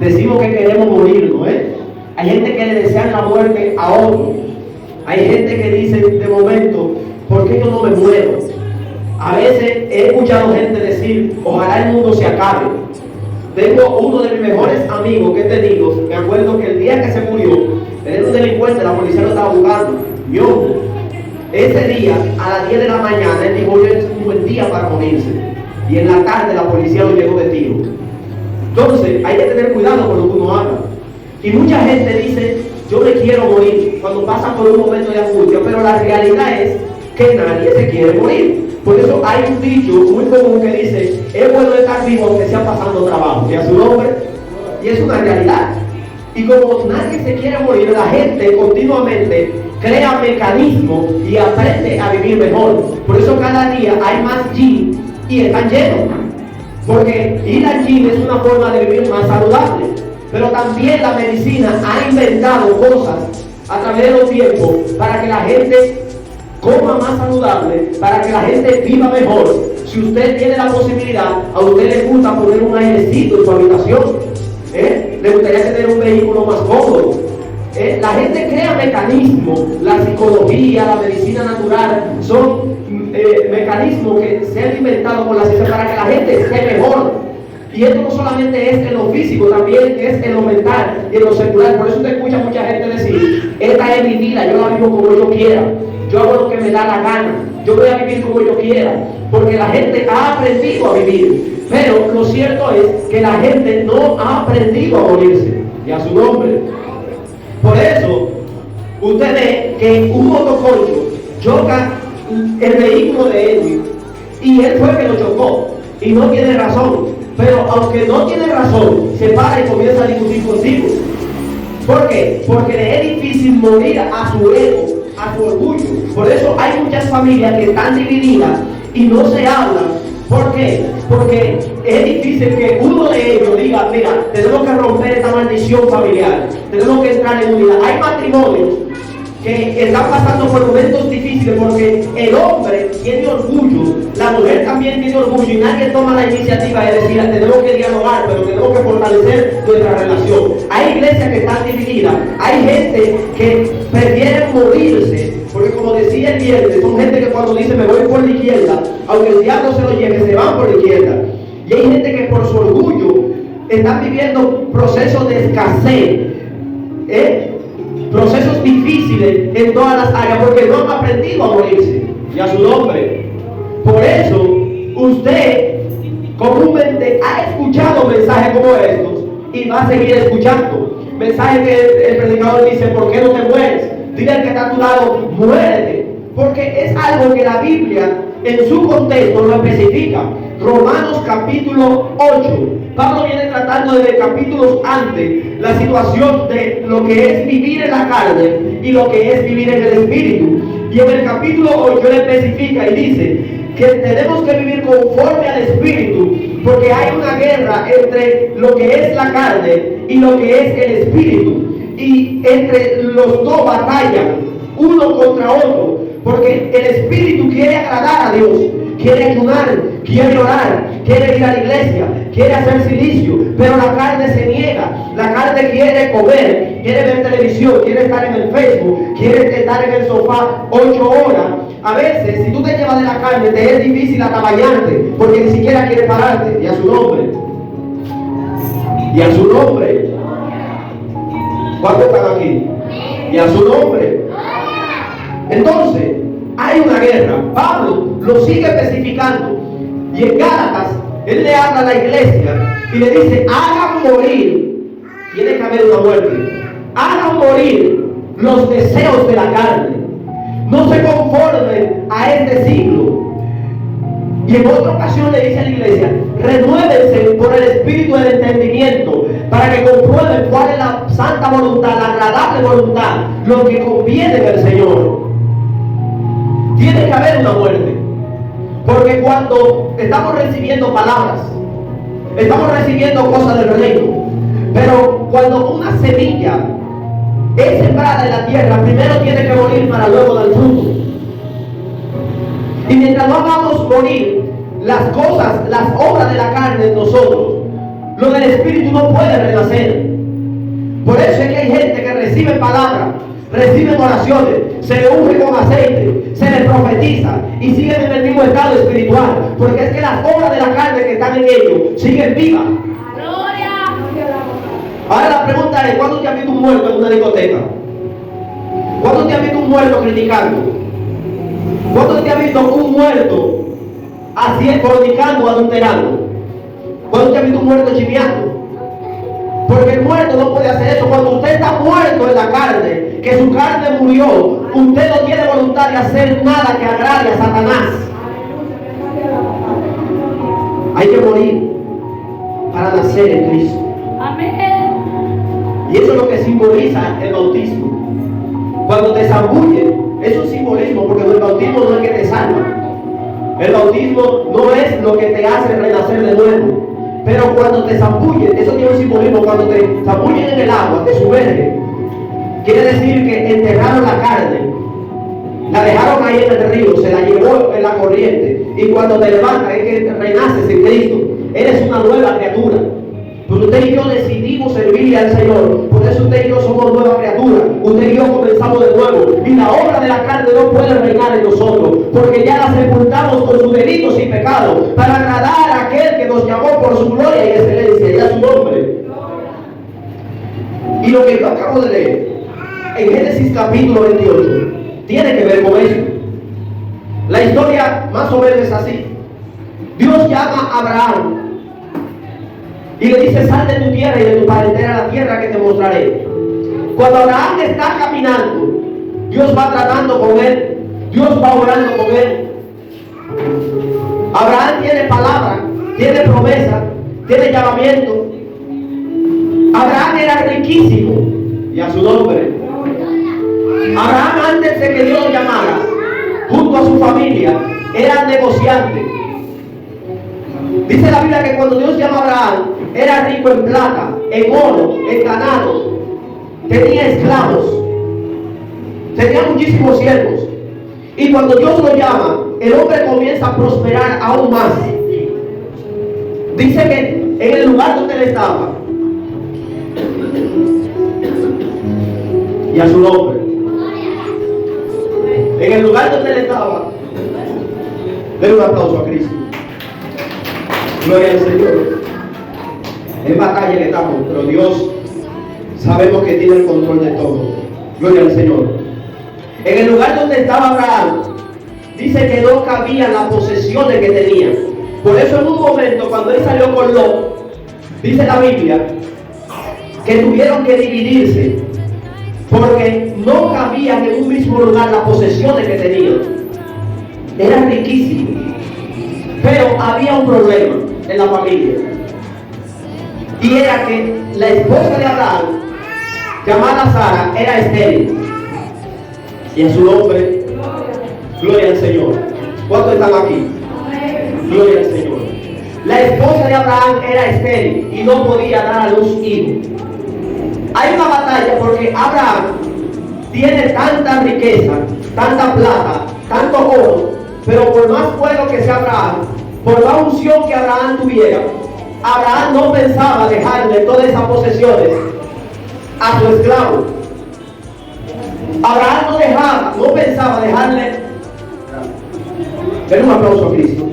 decimos que queremos morirnos, Hay gente que le desean la muerte a otro. Hay gente que dice de momento, ¿por qué yo no me muero? A veces he escuchado gente decir, ojalá el mundo se acabe. Tengo uno de mis mejores amigos que he tenido, me acuerdo que el día que se murió, él era un delincuente, la policía lo estaba buscando. Ese día, a las 10 de la mañana, él dijo, hoy es un buen día para morirse. Y en la tarde la policía lo llegó de tiro. Entonces, hay que tener cuidado con lo que uno haga. Y mucha gente dice, yo me quiero morir, cuando pasa por un momento de angustia, pero la realidad es que nadie se quiere morir. Por eso hay un dicho muy común que dice, es bueno estar vivo aunque sea pasando trabajo, y a su nombre, y es una realidad. Y como nadie se quiere morir, la gente continuamente crea mecanismos y aprende a vivir mejor. Por eso cada día hay más gym y están llenos. Porque ir al gym es una forma de vivir más saludable. Pero también la medicina ha inventado cosas a través de los tiempos para que la gente coma más saludable, para que la gente viva mejor. Si usted tiene la posibilidad, a usted le gusta poner un airecito en su habitación, le gustaría tener un vehículo más cómodo. La gente crea mecanismos, la psicología, la medicina natural, son mecanismos que se han inventado por la ciencia para que la gente esté mejor. Y esto no solamente es en lo físico, también es en lo mental y en lo secular. Por eso usted escucha a mucha gente decir, esta es mi vida, yo la vivo como yo quiera, yo hago lo que me da la gana, yo voy a vivir como yo quiera, porque la gente ha aprendido a vivir. Pero lo cierto es que la gente no ha aprendido a morirse, y a su nombre. Por eso, usted ve que un motoconcho choca el vehículo de Edwin, y él fue el que lo chocó, y no tiene razón. Pero aunque no tiene razón, se para y comienza a discutir contigo. ¿Por qué? Porque le es difícil morir a su ego, a su orgullo. Por eso hay muchas familias que están divididas y no se hablan. ¿Por qué? Porque es difícil que uno de ellos diga, mira, tenemos que romper esta maldición familiar, tenemos que entrar en unidad. Hay matrimonios que están pasando por momentos difíciles porque el hombre tiene orgullo, la mujer también tiene orgullo y nadie toma la iniciativa de decir, tenemos que dialogar, pero tenemos que fortalecer nuestra relación. Hay iglesias que están divididas, hay gente que prefiere morirse, porque como decía el viernes, son gente que cuando dice me voy por la izquierda, aunque el diablo se lo lleve, se van por la izquierda. Y hay gente que por su orgullo están viviendo procesos de escasez, procesos difíciles en todas las áreas porque no han aprendido a morirse, y a su nombre. Por eso usted comúnmente ha escuchado mensajes como estos y va a seguir escuchando mensajes que el predicador dice, ¿por qué no te mueres? Dile al que está a tu lado, muérete, porque es algo que la Biblia en su contexto lo especifica. Romanos capítulo 8, Pablo viene tratando desde capítulos antes la situación de lo que es vivir en la carne y lo que es vivir en el espíritu. Y en el capítulo 8 él especifica y dice que tenemos que vivir conforme al espíritu, porque hay una guerra entre lo que es la carne y lo que es el espíritu, y entre los dos batallan uno contra otro, porque el espíritu quiere agradar a Dios, quiere ayudar, quiere orar, quiere ir a la iglesia, quiere hacer silicio, pero la carne se niega. La carne quiere comer, quiere ver televisión, quiere estar en el Facebook, quiere estar en el sofá 8 horas. A veces, si tú te llevas de la carne, te es difícil atabayarte, porque ni siquiera quiere pararte. Y a su nombre, y a su nombre. ¿Cuántos están aquí? Y a su nombre. Entonces, hay una guerra. Pablo lo sigue especificando. Y en Gálatas, él le habla a la iglesia y le dice, hagan morir. Tiene que haber una muerte. Hagan morir los deseos de la carne. No se conformen a este siglo. Y en otra ocasión le dice a la iglesia, renuévense por el espíritu del entendimiento, para que comprueben cuál es la santa voluntad, la agradable voluntad, lo que conviene del Señor. Tiene que haber una muerte, porque cuando estamos recibiendo palabras, estamos recibiendo cosas del reino, pero cuando una semilla es sembrada en la tierra, primero tiene que morir para luego dar fruto. Y mientras no hagamos morir las cosas, las obras de la carne en nosotros, Lo del Espíritu no puede renacer. Por eso es que hay gente que recibe palabras, reciben oraciones, se le unge con aceite, se le profetiza y siguen en el mismo estado espiritual, porque es que las obras de la carne que están en ellos siguen vivas. Ahora la pregunta es, ¿cuándo te has visto un muerto en una discoteca? ¿Cuándo te has visto un muerto criticando? ¿Cuándo te has visto un muerto así fornicando, adulterando? ¿Cuándo te has visto un muerto chimeando? Porque el muerto no puede hacer eso. Cuando usted está muerto en la carne, que su carne murió, usted no tiene voluntad de hacer nada que agrade a Satanás. Hay que morir para nacer en Cristo. Amén. Y eso es lo que simboliza el bautismo. Cuando te zambullen, es un simbolismo, porque el bautismo no es que te salva. El bautismo no es lo que te hace renacer de nuevo. Pero cuando te zambullen, eso tiene un simbolismo. Cuando te zambullen en el agua, te sumergen, quiere decir que enterraron la carne, la dejaron ahí en el río, se la llevó en la corriente, y cuando te levantas es que renaces en Cristo. Eres una nueva criatura. Pero usted y yo decidimos servirle al Señor. Por eso usted y yo somos nuevas criaturas. Usted y yo comenzamos de nuevo. Y la obra de la carne no puede reinar en nosotros, porque ya la sepultamos con sus delitos y pecados, para agradar a aquel que nos llamó por su gloria y excelencia, y a su nombre. Y lo que yo acabo de leer en Génesis capítulo 28 tiene que ver con eso. La historia más o menos es así. Dios llama a Abraham y le dice: sal de tu tierra y de tu parentela a la tierra que te mostraré. Cuando Abraham está caminando, Dios va tratando con él, Dios va orando con él. Abraham tiene palabra, tiene promesa, tiene llamamiento. Abraham era riquísimo, y a su nombre. Abraham, antes de que Dios lo llamara, junto a su familia, era negociante. Dice la Biblia que cuando Dios llama a Abraham, era rico en plata, en oro, en ganado, tenía esclavos, tenía muchísimos siervos. Y cuando Dios lo llama, el hombre comienza a prosperar aún más. Dice que en el lugar donde él estaba, y a su nombre, en el lugar donde él estaba, denle un aplauso a Cristo. Gloria al Señor. En batalla que estamos, pero Dios sabemos que tiene el control de todo. Gloria al Señor. En el lugar donde estaba Abraham, dice que no cabían las posesiones que tenía. Por eso en un momento, cuando él salió con Lot, dice la Biblia que tuvieron que dividirse, porque no cabían en un mismo lugar las posesiones que tenían. Era riquísimo, pero había un problema en la familia, y era que la esposa de Abraham, llamada Sara, era estéril. Y a su nombre, gloria al Señor. ¿Cuántos están aquí? Gloria al Señor. La esposa de Abraham era estéril y no podía dar a luz hijo. Hay una batalla porque Abraham tiene tanta riqueza, tanta plata, tanto oro, pero por más bueno que sea Abraham, por la unción que Abraham tuviera, Abraham no pensaba dejarle todas esas posesiones a su esclavo. Abraham no pensaba dejarle. Den un aplauso a Cristo.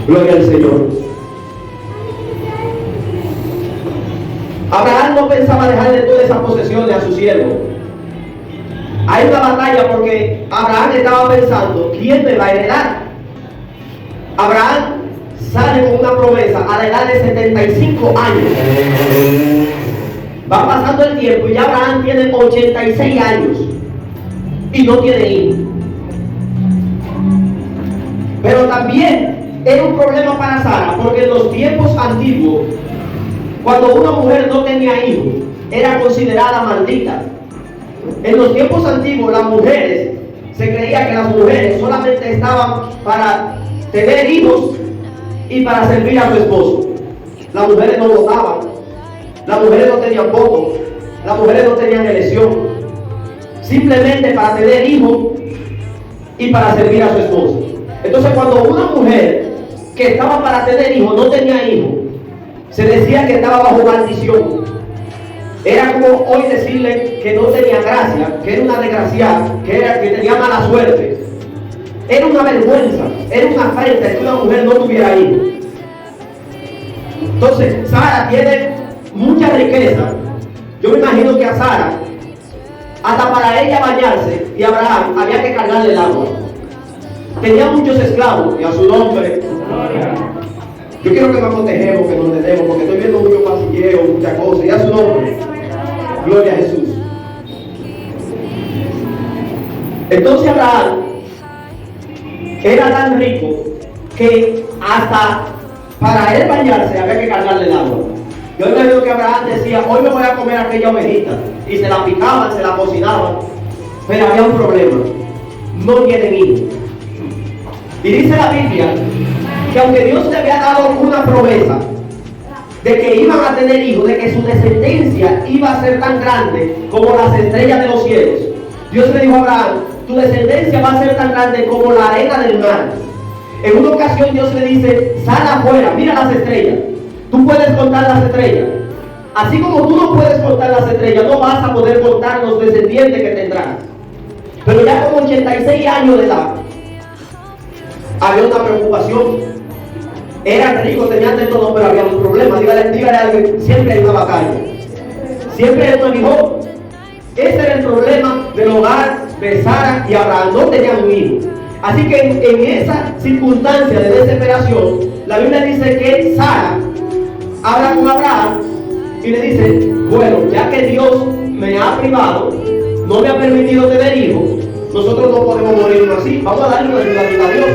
Gloria al Señor. Abraham no pensaba dejarle todas esas posesiones a su siervo. Hay una batalla porque Abraham estaba pensando: ¿quién me va a heredar? Abraham sale con una promesa a la edad de 75 años. Va pasando el tiempo y ya Abraham tiene 86 años y no tiene hijos. Pero también era un problema para Sara, porque en los tiempos antiguos, cuando una mujer no tenía hijos, era considerada maldita. En los tiempos antiguos, las mujeres, se creía que las mujeres solamente estaban para tener hijos y para servir a su esposo. Las mujeres no votaban, las mujeres no tenían voto, las mujeres no tenían elección, simplemente para tener hijos y para servir a su esposo. Entonces cuando una mujer que estaba para tener hijos no tenía hijos, se decía que estaba bajo maldición. Era como hoy decirle que no tenía gracia, que era una desgraciada, que tenía mala suerte. Era una vergüenza, era una afrenta que una mujer no tuviera hijos. Entonces Sara tiene mucha riqueza. Yo me imagino que a Sara, hasta para ella bañarse y Abraham, había que cargarle el agua. Tenía muchos esclavos y a su nombre. Yo quiero que nos protejemos, que nos tenemos, porque estoy viendo mucho pasilleo, muchas cosas, y a su nombre. Gloria a Jesús. Entonces Abraham era tan rico que hasta para él bañarse había que cargarle el agua. Yo me imagino que Abraham decía, hoy me voy a comer aquella ovejita, y se la picaban, se la cocinaban, pero había un problema: no tienen hijos. Y dice la Biblia que aunque Dios le había dado una promesa de que iban a tener hijos, de que su descendencia iba a ser tan grande como las estrellas de los cielos, Dios le dijo a Abraham, tu descendencia va a ser tan grande como la arena del mar. En una ocasión Dios le dice, sal afuera, mira las estrellas, tú puedes contar las estrellas. Así como tú no puedes contar las estrellas, no vas a poder contar los descendientes que tendrás. Pero ya con 86 años de edad, había una preocupación. Eran ricos, tenían de todo, pero había un problema. Dígale algo, siempre hay una batalla. Siempre hay un hijo. Ese era el problema del hogar de Sara y Abraham. No tenían un hijo. Así que en esa circunstancia de desesperación, la Biblia dice que Sara habla con Abraham y le dice, bueno, ya que Dios me ha privado, no me ha permitido tener hijos, nosotros no podemos morirnos así. Vamos a darle una ayuda a Dios.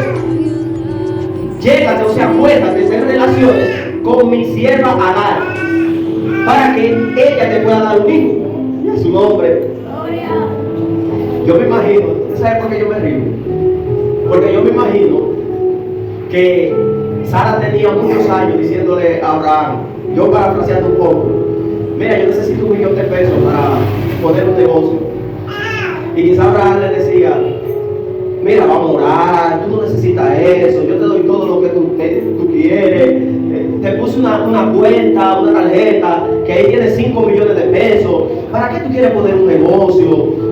Llégate, o sea, acuérdate de tener relaciones con mi sierva Agar, para que ella te pueda dar un hijo. Y a su nombre. Yo me imagino, ¿usted sabe por qué yo me río? Porque yo me imagino que Sara tenía muchos años diciéndole a Abraham, yo parafraseando un poco, mira, yo necesito $1 millón para poner un negocio. Y quizá Abraham le decía, mira, vamos a orar, tú no necesitas eso, yo te doy todo lo que tú quieres. Te puse una cuenta, una tarjeta, que ahí tienes 5 millones de pesos. ¿Para qué tú quieres poner un negocio?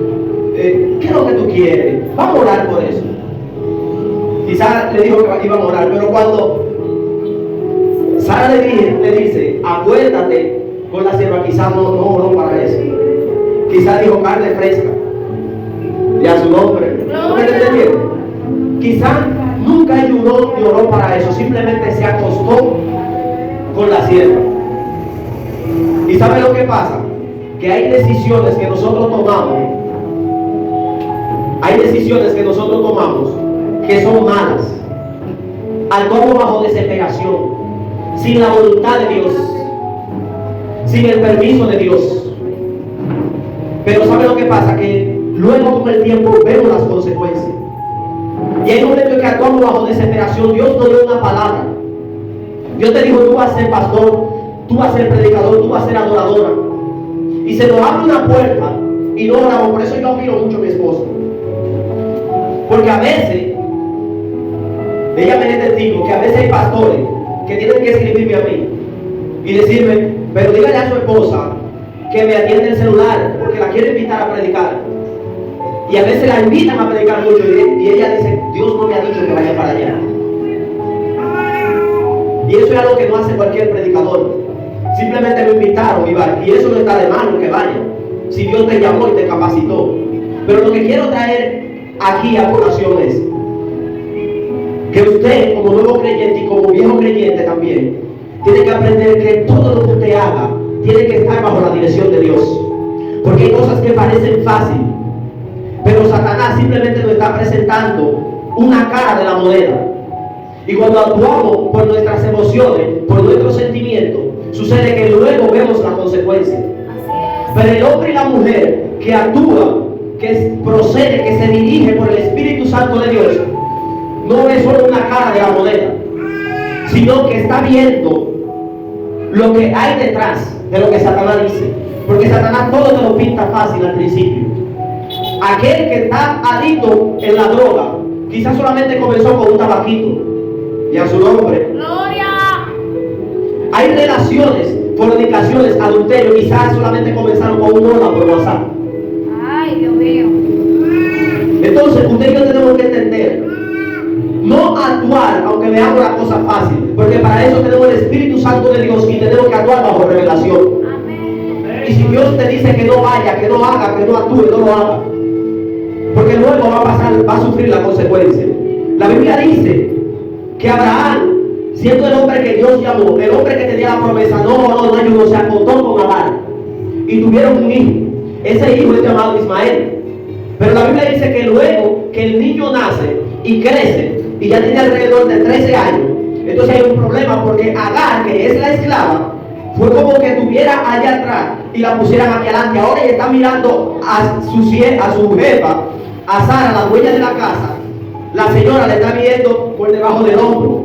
¿Qué es lo que tú quieres? Vamos a orar por eso. Quizás le dijo que iban a orar, pero cuando Sara le dice, acuérdate con la sierva, quizás no oró para eso. Quizás dijo carne fresca. Y a su nombre. ¿No me entendieron? Quizás nunca ayudó ni oró para eso, simplemente se acostó con la sierva. ¿Y sabe lo que pasa? Que hay decisiones que nosotros tomamos. Hay decisiones que nosotros tomamos que son malas. Actuamos bajo desesperación, sin la voluntad de Dios, sin el permiso de Dios. Pero ¿sabe lo que pasa? Que luego con el tiempo vemos las consecuencias. Y hay momentos en que actuamos bajo desesperación. Dios nos dio una palabra. Dios te dijo, tú vas a ser pastor, tú vas a ser predicador, tú vas a ser adoradora. Y se nos abre una puerta y no oramos. Por eso yo admiro mucho a mi esposa. Porque a veces, ella me es testigo, que a veces hay pastores que tienen que escribirme a mí y decirme, pero dígale a su esposa que me atiende el celular porque la quiere invitar a predicar. Y a veces la invitan a predicar mucho y ella dice, Dios no me ha dicho que vaya para allá. Y eso es algo que no hace cualquier predicador. Simplemente me invitaron y va. Y eso no está de mano que vaya, si Dios te llamó y te capacitó. Pero lo que quiero traer aquí a colación es que usted, como nuevo creyente y como viejo creyente también, tiene que aprender que todo lo que usted haga tiene que estar bajo la dirección de Dios. Porque hay cosas que parecen fáciles, pero Satanás simplemente nos está presentando una cara de la moneda. Y cuando actuamos por nuestras emociones, por nuestros sentimientos, sucede que luego vemos la consecuencia. Pero el hombre y la mujer que actúa, que procede, que se dirige por el Espíritu Santo de Dios, no es solo una cara de la moneda, sino que está viendo lo que hay detrás de lo que Satanás dice. Porque Satanás todo te lo pinta fácil al principio. Aquel que está adicto en la droga quizás solamente comenzó con un tabaquito. Y a su nombre. Gloria. Hay relaciones, fornicaciones, adulterio, quizás solamente comenzaron con un hola por WhatsApp. Ay, Dios mío. Entonces, usted y yo tenemos que entender, no actuar aunque veamos la cosa fácil, porque para eso tenemos el Espíritu Santo de Dios y tenemos que actuar bajo revelación. Amén. Y si Dios te dice que no vaya, que no haga, que no actúe, no lo haga, porque luego va a pasar, va a sufrir la consecuencia. La Biblia dice que Abraham, siendo el hombre que Dios llamó, el hombre que tenía la promesa, no ayudó, se acostó con Agar y tuvieron un hijo. Ese hijo es llamado Ismael. Pero la Biblia dice que luego que el niño nace y crece y ya tiene alrededor de 13 años, entonces hay un problema, porque Agar, que es la esclava, fue como que tuviera allá atrás y la pusieran aquí adelante. Ahora ella está mirando a su jefa, a Sara, la dueña de la casa. La señora le está viendo por debajo del hombro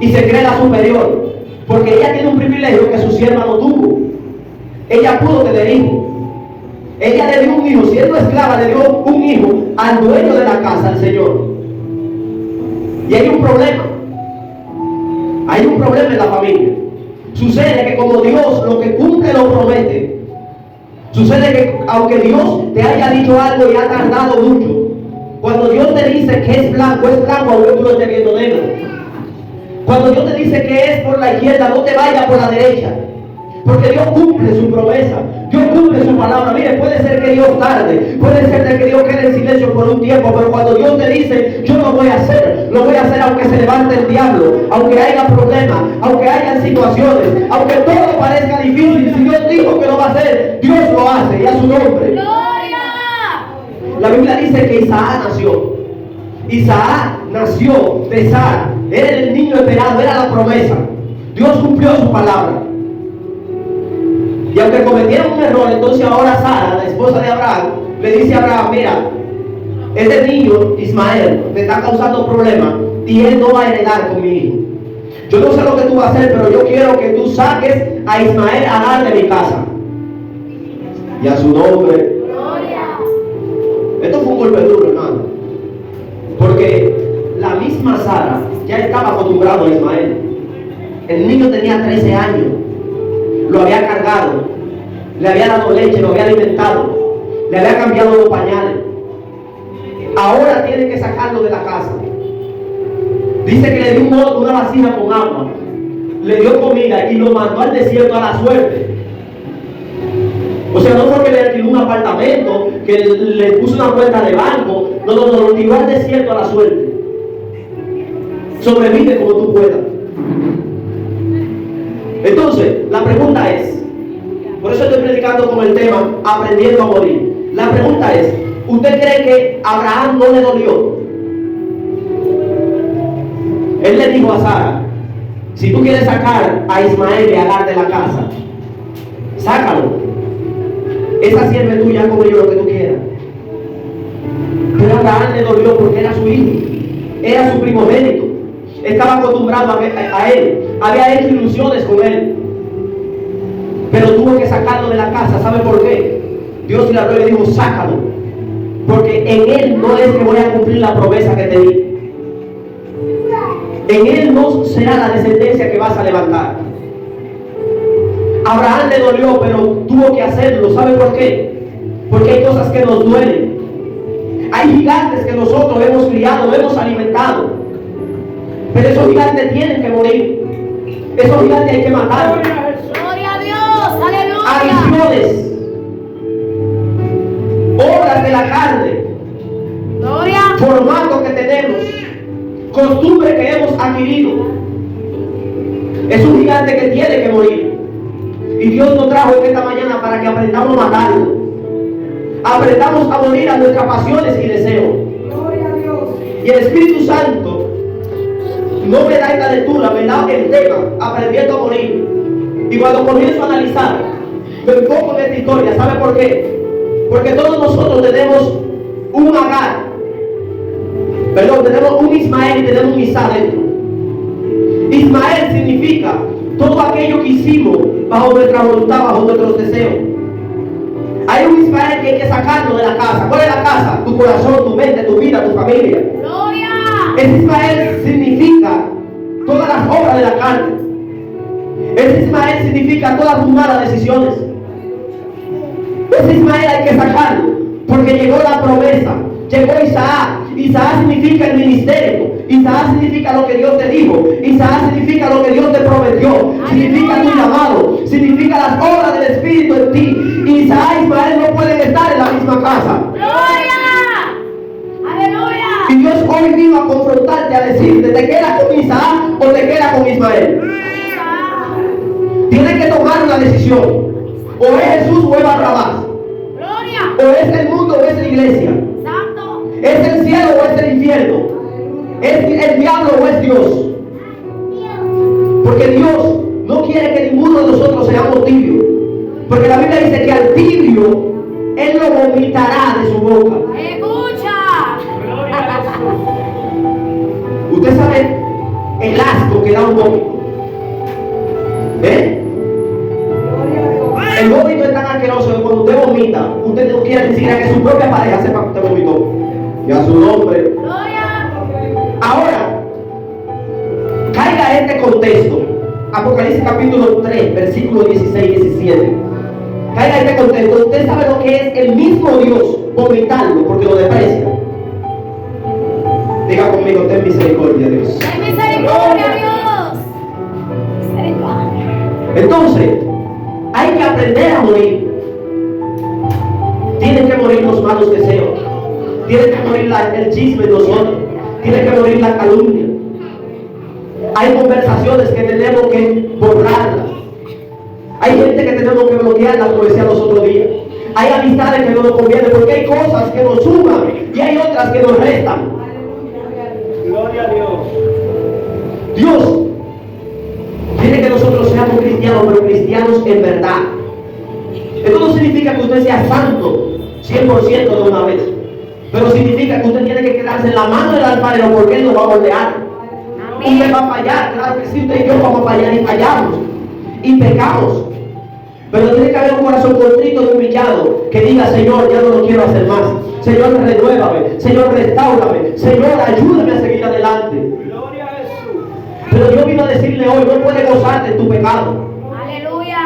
y se cree la superior, porque ella tiene un privilegio que su sierva no tuvo. Ella pudo tener hijos. Ella le dio un hijo, siendo esclava, le dio un hijo al dueño de la casa, al Señor. Y hay un problema. Hay un problema en la familia. Sucede que como Dios lo que cumple lo promete. Sucede que aunque Dios te haya dicho algo y ha tardado mucho, cuando Dios te dice que es blanco, aunque tú lo estés viendo negro. Cuando Dios te dice que es por la izquierda, no te vayas por la derecha. Porque Dios cumple su promesa, Dios cumple su palabra. Mire, puede ser que Dios tarde, puede ser de que Dios quede en silencio por un tiempo, pero cuando Dios te dice, yo lo voy a hacer aunque se levante el diablo, aunque haya problemas, aunque haya situaciones, aunque todo parezca difícil. Si Dios dijo que lo va a hacer, Dios lo hace, y a su nombre. Gloria. La Biblia dice que Isaac nació de Sara, era el niño esperado, era la promesa. Dios cumplió su palabra. Y aunque cometieron un error, entonces ahora Sara, la esposa de Abraham, le dice a Abraham, mira, este niño, Ismael, me está causando problemas y él no va a heredar con mi hijo. Yo no sé lo que tú vas a hacer, pero yo quiero que tú saques a Ismael a Agar de mi casa. Y a su nombre. Gloria. Esto fue un golpe duro, hermano. Porque la misma Sara ya estaba acostumbrado a Ismael. El niño tenía 13 años. Lo había cargado, le había dado leche, lo había alimentado, le había cambiado los pañales. Ahora tiene que sacarlo de la casa. Dice que le dio una vasija con agua, le dio comida y lo mandó al desierto a la suerte. O sea, no fue que le alquiló un apartamento, que le puso una cuenta de banco, no, lo tiró al desierto a la suerte. Sobrevive como tú puedas. Entonces, la pregunta es, por eso estoy predicando con el tema aprendiendo a morir. La pregunta es, ¿usted cree que a Abraham no le dolió? Él le dijo a Sara, si tú quieres sacar a Ismael y a Agar de la casa, sácalo. Esa sierva es tuya, como yo, lo que tú quieras. Pero a Abraham le dolió porque era su hijo, era su primogénito. Estaba acostumbrado a él, había hecho ilusiones con él, pero tuvo que sacarlo de la casa. ¿Sabe por qué? Dios le habló y le dijo, sácalo, porque en él no es que voy a cumplir la promesa que te di. En él no será la descendencia que vas a levantar. Abraham le dolió, pero tuvo que hacerlo. ¿Sabe por qué? Porque hay cosas que nos duelen. Hay gigantes que nosotros hemos criado, hemos alimentado. Pero esos gigantes tienen que morir. Esos gigantes hay que matarlos. Gloria a Dios. Aleluya. Adicciones, obras de la carne, Gloria. formatos que tenemos, costumbres que hemos adquirido. Es un gigante que tiene que morir. Y Dios nos trajo en esta mañana para que aprendamos a matarlo. Aprendamos a morir a nuestras pasiones y deseos. Gloria a Dios. Y el Espíritu Santo no me da esta lectura, me da el tema, aprendiendo a morir. Y cuando comienzo a analizar, me enfoco en esta historia. ¿Sabe por qué? Porque todos nosotros tenemos un Agar, tenemos un Ismael y tenemos un Isaac dentro. Ismael significa todo aquello que hicimos bajo nuestra voluntad, bajo nuestros deseos. Hay un Ismael que hay que sacarlo de la casa. ¿Cuál es la casa? Tu corazón, tu mente, tu vida, tu familia. Ese Ismael significa todas las obras de la carne. Ese Ismael significa todas tus malas decisiones. Ese Ismael hay que sacarlo, porque llegó la promesa, llegó Isaac. Isaac significa el ministerio. Isaac significa lo que Dios te dijo. Isaac significa lo que Dios te prometió. Significa tu llamado. Significa las obras del Espíritu en ti. Isaac y Ismael no pueden estar en la misma casa. ¡Gloria! ¡Aleluya! Y Dios hoy vino a confrontarte, a decirte, ¿te quedas con Isaac o te quedas con Ismael? Tienes que tomar una decisión. O es Jesús o es Barrabás. ¡Gloria! O es el mundo o es la iglesia. ¡Santo! ¿Es el cielo o es el infierno? ¿Es el diablo o es Dios? Porque Dios no quiere que ninguno de nosotros seamos tibios. Porque la Biblia dice que al tibio Él lo vomitará de su boca. ¡Escucha! Usted sabe el asco que da un vómito. ¿Eh? El vómito es tan asqueroso que cuando usted vomita, usted no quiere decir a que su propia pareja sepa que usted vomitó. Y a su nombre. ¡Gloria! Ahora, caiga este contexto. Apocalipsis capítulo 3, versículo 16 y 17. Caiga este contexto. Usted sabe lo que es el mismo Dios vomitando porque lo desprecia. Diga conmigo, ten misericordia, Dios. ¡Ten misericordia, Dios! Misericordia. Entonces, hay que aprender a morir. Tienen que morir los malos deseos. Tiene que morir el chisme en nosotros. Tiene que morir la calumnia. Hay conversaciones que tenemos que borrarlas. Hay gente que tenemos que bloquearla, como decía los otros días. Hay amistades que no nos convienen porque hay cosas que nos suman y hay otras que nos restan. Gloria a Dios. Dios quiere que nosotros seamos cristianos, pero cristianos en verdad. Esto no significa que usted sea santo 100% de una vez. Pero significa que usted tiene que quedarse en la mano del alfarero porque Él lo va a moldear. Usted va a fallar, claro que sí, usted y yo vamos a fallar y fallamos. Y pecamos. Pero tiene que haber un corazón contrito y humillado que diga, Señor, ya no lo quiero hacer más. Señor, renuévame. Señor, restáurame. Señor, ayúdame a seguir adelante. Gloria a Jesús. Pero Dios vino a decirle hoy, no puedes gozarte en tu pecado. ¡Aleluya!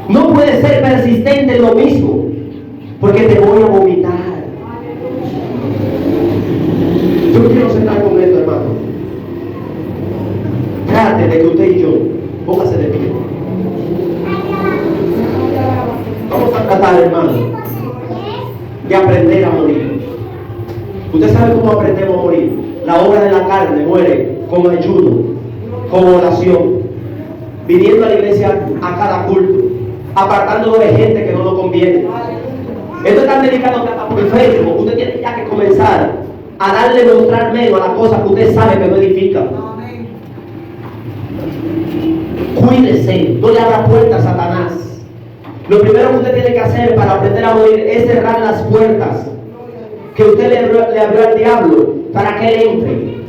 No puedes ser persistente en lo mismo. Porque te voy a vomitar. Yo quiero sentar con esto, hermano. Trate de que usted y yo, póngase de pie. Vamos a tratar, hermano, de aprender a morir. Usted sabe cómo aprendemos a morir. La obra de la carne muere con ayuno, con oración, viniendo a la iglesia a cada culto, apartándolo de gente que no nos conviene. Esto es tan delicado que hasta por Facebook usted tiene ya que comenzar a darle mostrar menos a las cosas que usted sabe que no edifican. Cuídese, no le abra puertas a Satanás. Lo primero que usted tiene que hacer para aprender a morir es cerrar las puertas que usted le abrió al diablo para que él entre.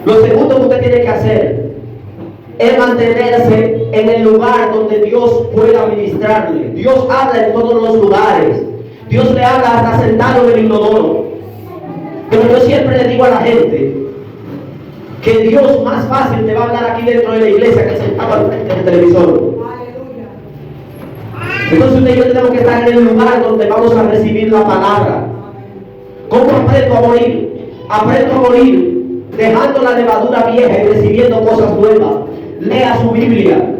Lo segundo que usted tiene que hacer es mantenerse en el lugar donde Dios pueda ministrarle. Dios habla en todos los lugares. Dios le habla hasta sentado en el inodoro. Pero yo siempre le digo a la gente que Dios más fácil te va a hablar aquí dentro de la iglesia que sentado al frente del televisor. Entonces usted y yo tenemos que estar en el lugar donde vamos a recibir la palabra. ¿Cómo aprendo a morir? Aprendo a morir dejando la levadura vieja y recibiendo cosas nuevas. Lea su Biblia,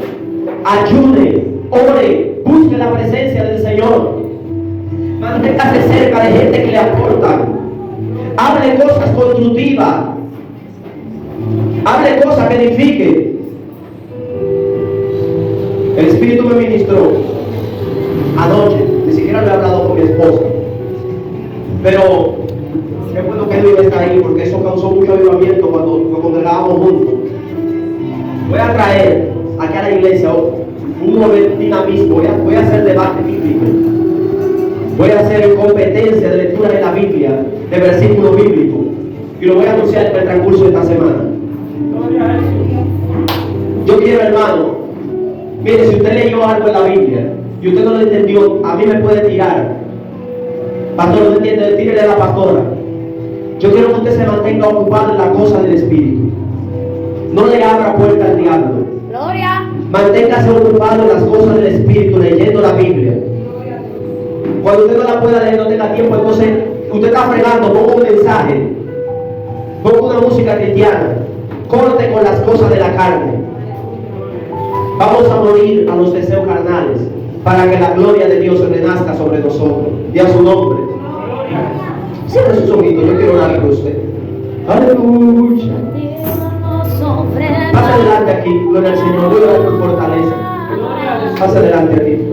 ayude, ore, busque la presencia del Señor. Manténgase cerca de gente que le aporta. Hable cosas constructivas. Hable cosas que edifiquen. El Espíritu me ministró anoche, ni siquiera lo he hablado con mi esposa. Pero es bueno que Dios está ahí porque eso causó mucho avivamiento cuando nos congregábamos juntos. Voy a traer aquí a la iglesia un nuevo dinamismo. Voy a hacer debate bíblico. Voy a hacer competencia de lectura de la Biblia, de versículos bíblicos. Y lo voy a anunciar en el transcurso de esta semana. Gloria a Jesús. Yo quiero, hermano, mire, si usted leyó algo en la Biblia y usted no lo entendió, a mí me puede tirar. Pastor, no entiende, tírele a la pastora. Yo quiero que usted se mantenga ocupado en la cosa del Espíritu. No le abra puerta al diablo. Gloria. Manténgase ocupado en las cosas del Espíritu, leyendo la Biblia. Cuando usted no la pueda leer, no tenga tiempo, entonces usted está fregando, ponga un mensaje, ponga una música cristiana, corte con las cosas de la carne. Vamos a morir a los deseos carnales para que la gloria de Dios renazca sobre nosotros. Y a su nombre. Cierre sus ojitos, yo quiero orar por usted. Aleluya. Pasa adelante aquí, gloria al Señor. Voy a orar por fortaleza. Pasa adelante aquí.